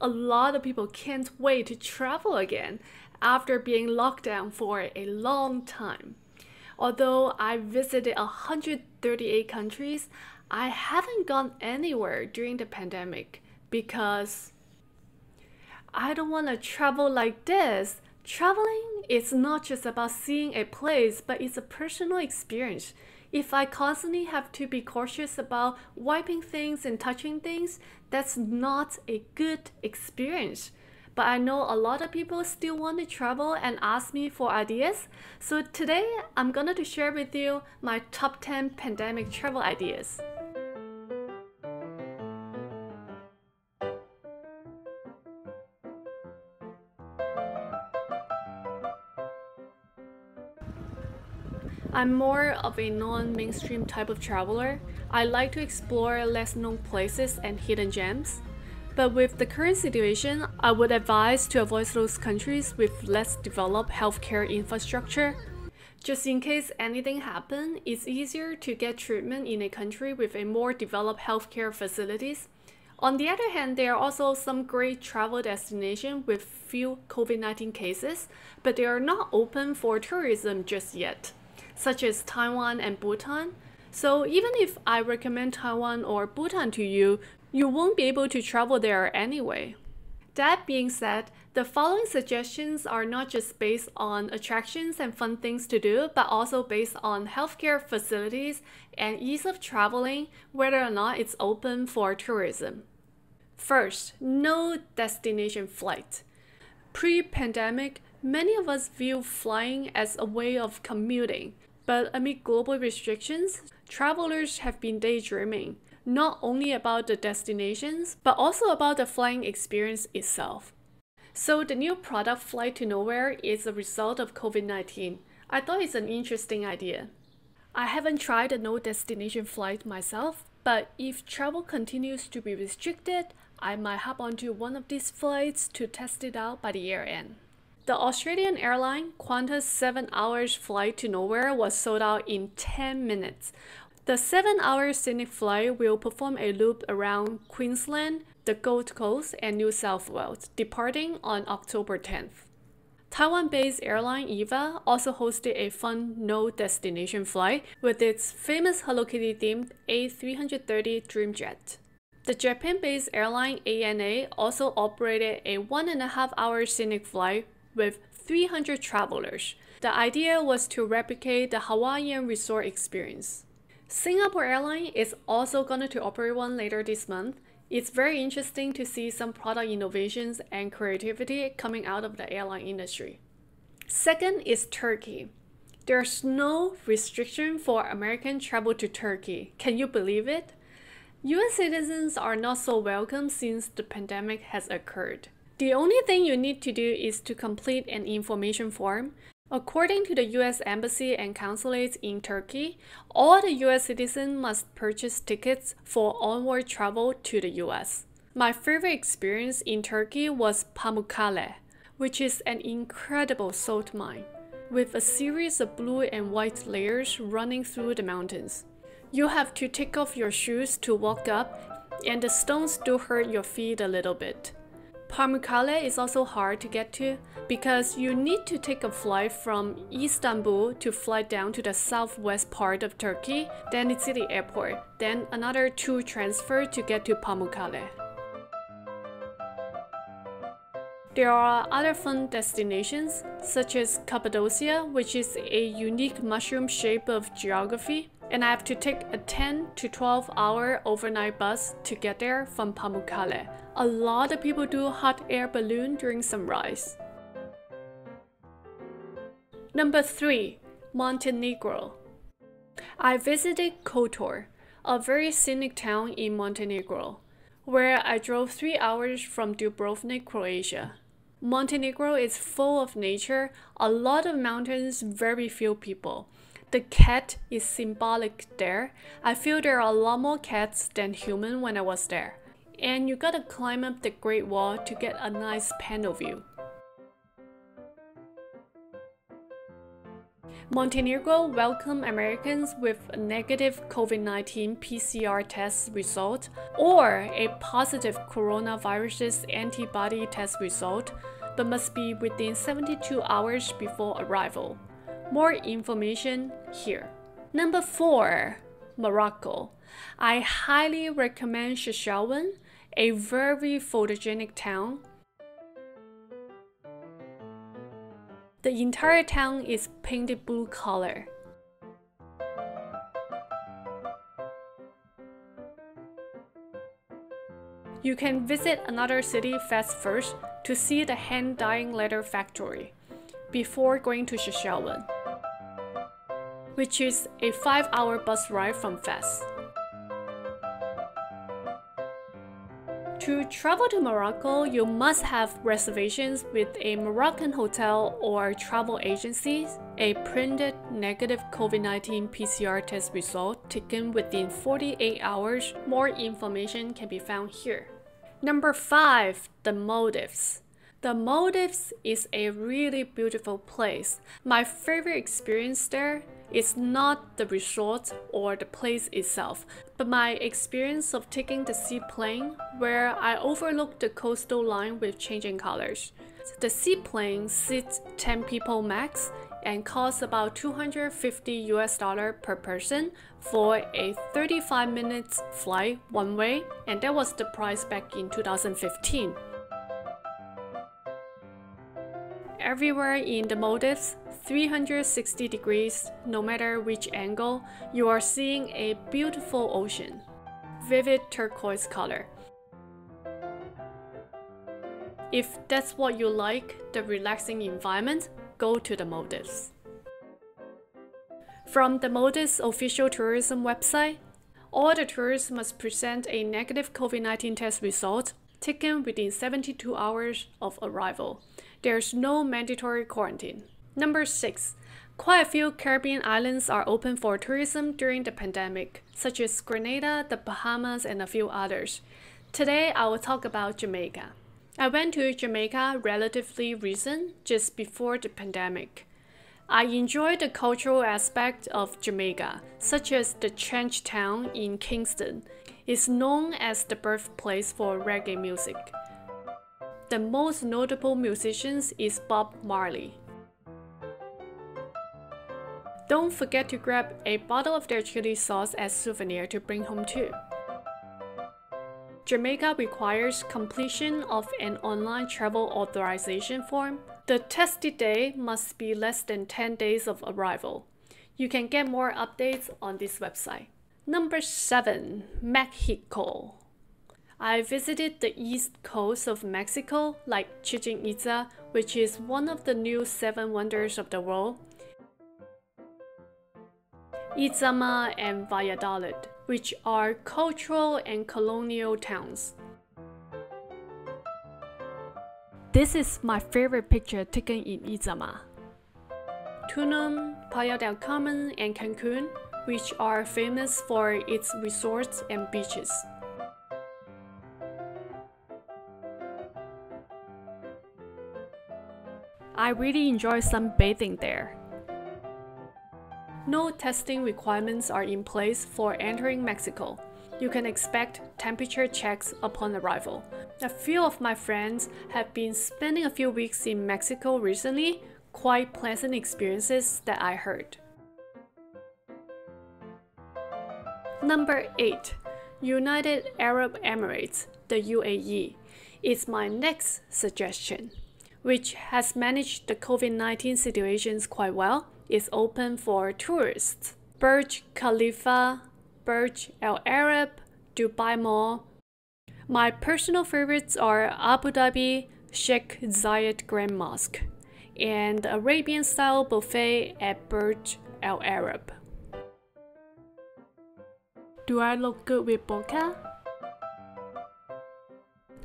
a lot of people can't wait to travel again after being locked down for a long time. Although I visited 138 countries, I haven't gone anywhere during the pandemic because I don't want to travel like this. Traveling is not just about seeing a place, but it's a personal experience. If I constantly have to be cautious about wiping things and touching things, that's not a good experience. But I know a lot of people still want to travel and ask me for ideas. So today, I'm going to share with you my top 10 pandemic travel ideas. I'm more of a non-mainstream type of traveler. I like to explore less known places and hidden gems. But with the current situation, I would advise to avoid those countries with less developed healthcare infrastructure. Just in case anything happens, it's easier to get treatment in a country with a more developed healthcare facilities. On the other hand, there are also some great travel destinations with few COVID-19 cases, but they are not open for tourism just yet, such as Taiwan and Bhutan. So even if I recommend Taiwan or Bhutan to you, you won't be able to travel there anyway. That being said, the following suggestions are not just based on attractions and fun things to do, but also based on healthcare facilities and ease of traveling, whether or not it's open for tourism. First, no destination flight. Pre-pandemic, many of us view flying as a way of commuting, but amid global restrictions, travelers have been daydreaming, not only about the destinations, but also about the flying experience itself. So the new product Flight to Nowhere is a result of COVID-19. I thought it's an interesting idea. I haven't tried a no destination flight myself, but if travel continues to be restricted, I might hop onto one of these flights to test it out by the year end. The Australian airline Qantas 7 hours flight to nowhere was sold out in 10 minutes. The 7-hour scenic flight will perform a loop around Queensland, the Gold Coast, and New South Wales, departing on October 10th. Taiwan-based airline EVA also hosted a fun no-destination flight with its famous Hello Kitty-themed A330 Dreamjet. The Japan-based airline ANA also operated a 1.5-hour scenic flight with 300 travelers. The idea was to replicate the Hawaiian resort experience. Singapore Airlines is also going to operate one later this month. It's very interesting to see some product innovations and creativity coming out of the airline industry. Second is Turkey. There's no restriction for American travel to Turkey. Can you believe it? US citizens are not so welcome since the pandemic has occurred. The only thing you need to do is to complete an information form. According to the US Embassy and Consulates in Turkey, all the US citizens must purchase tickets for onward travel to the US. My favorite experience in Turkey was Pamukkale, which is an incredible salt mine, with a series of blue and white layers running through the mountains. You have to take off your shoes to walk up, and the stones do hurt your feet a little bit. Pamukkale is also hard to get to because you need to take a flight from Istanbul to fly down to the southwest part of Turkey, then it's at the airport, then another 2 transfer to get to Pamukkale. There are other fun destinations, such as Cappadocia, which is a unique mushroom shape of geography, and I have to take a 10 to 12 hour overnight bus to get there from Pamukkale. A lot of people do hot air balloon during sunrise. Number 3. Montenegro. I visited Kotor, a very scenic town in Montenegro, where I drove 3 hours from Dubrovnik, Croatia. Montenegro is full of nature, a lot of mountains, very few people. The cat is symbolic there. I feel there are a lot more cats than humans when I was there. And you gotta climb up the Great Wall to get a nice panel view. Montenegro welcomed Americans with a negative COVID-19 PCR test result or a positive coronavirus antibody test result, but must be within 72 hours before arrival. More information here. Number 4, Morocco. I highly recommend Chefchaouen, a very photogenic town. The entire town is painted blue color. You can visit another city fast first to see the hand-dyeing leather factory before going to Chefchaouen, which is a 5-hour bus ride from Fes. To travel to Morocco, you must have reservations with a Moroccan hotel or travel agency, a printed negative COVID-19 PCR test result taken within 48 hours. More information can be found here. Number 5, the Maldives. The Maldives is a really beautiful place. My favorite experience there is not the resort or the place itself, but my experience of taking the seaplane where I overlooked the coastal line with changing colors. The seaplane seats 10 people max and costs about $250 per person for a 35 minutes flight one way, and that was the price back in 2015. Everywhere in the Maldives, 360 degrees, no matter which angle, you are seeing a beautiful ocean, vivid turquoise color. If that's what you like, the relaxing environment, go to the Maldives. From the Maldives official tourism website, all the tourists must present a negative COVID-19 test result taken within 72 hours of arrival. There's no mandatory quarantine. Number 6. Quite a few Caribbean islands are open for tourism during the pandemic, such as Grenada, the Bahamas, and a few others. Today, I will talk about Jamaica. I went to Jamaica relatively recent, just before the pandemic. I enjoyed the cultural aspect of Jamaica, such as the Trench Town in Kingston. It's known as the birthplace for reggae music. The most notable musician is Bob Marley. Don't forget to grab a bottle of their chili sauce as souvenir to bring home too. Jamaica requires completion of an online travel authorization form. The tested day must be less than 10 days of arrival. You can get more updates on this website. Number 7, Mexico. I visited the east coast of Mexico, like Chichen Itza, which is one of the new 7 wonders of the world, Itzama and Valladolid, which are cultural and colonial towns. This is my favorite picture taken in Itzama. Tulum, Playa del Carmen, and Cancun, which are famous for its resorts and beaches. I really enjoy sunbathing there. No testing requirements are in place for entering Mexico. You can expect temperature checks upon arrival. A few of my friends have been spending a few weeks in Mexico recently, quite pleasant experiences that I heard. Number 8, United Arab Emirates, the UAE, is my next suggestion, which has managed the COVID-19 situations quite well. Is open for tourists. Burj Khalifa, Burj Al Arab, Dubai Mall. My personal favorites are Abu Dhabi, Sheikh Zayed Grand Mosque, and the Arabian-style buffet at Burj Al Arab. Do I look good with bokeh?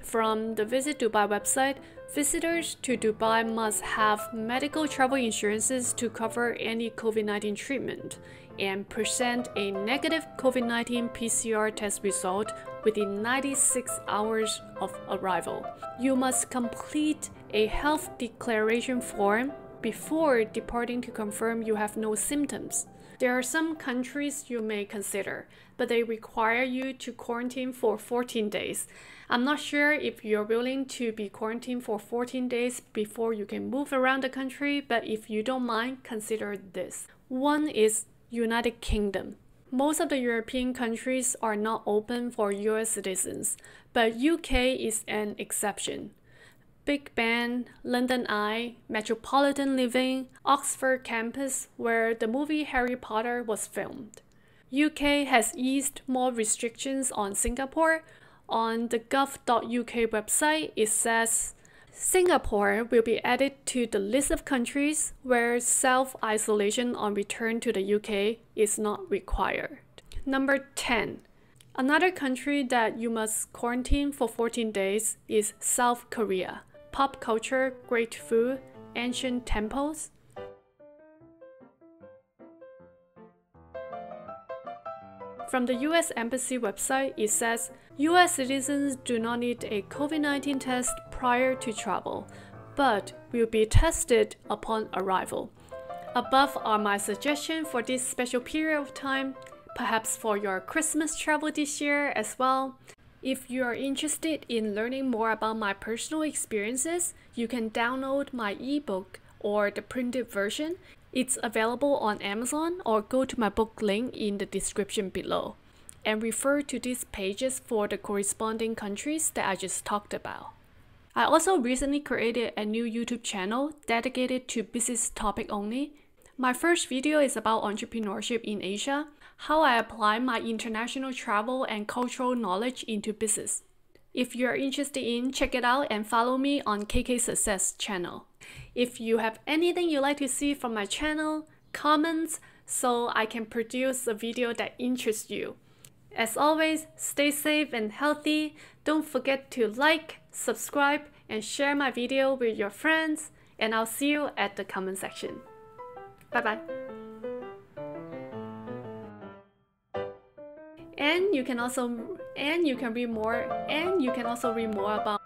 From the Visit Dubai website, visitors to Dubai must have medical travel insurances to cover any COVID-19 treatment and present a negative COVID-19 PCR test result within 96 hours of arrival. You must complete a health declaration form before departing to confirm you have no symptoms. There are some countries you may consider, but they require you to quarantine for 14 days. I'm not sure if you're willing to be quarantined for 14 days before you can move around the country, but if you don't mind, consider this. One is United Kingdom. Most of the European countries are not open for US citizens, but UK is an exception. Big Ben, London Eye, Metropolitan Living, Oxford campus, where the movie Harry Potter was filmed. UK has eased more restrictions on Singapore. On the gov.uk website, it says, Singapore will be added to the list of countries where self-isolation on return to the UK is not required. Number 10. Another country that you must quarantine for 14 days is South Korea. Pop culture, great food, ancient temples. From the US Embassy website, it says, US citizens do not need a COVID-19 test prior to travel, but will be tested upon arrival. Above are my suggestions for this special period of time, perhaps for your Christmas travel this year as well. If you are interested in learning more about my personal experiences, you can download my ebook or the printed version. It's available on Amazon, or go to my book link in the description below and refer to these pages for the corresponding countries that I just talked about. I also recently created a new YouTube channel dedicated to business topic only. My first video is about entrepreneurship in Asia, how I apply my international travel and cultural knowledge into business. If you're interested in, check it out and follow me on KK Success channel. If you have anything you'd like to see from my channel, comments so I can produce a video that interests you. As always, stay safe and healthy. Don't forget to like, subscribe, and share my video with your friends, and I'll see you at the comment section. Bye bye. And you can also read more about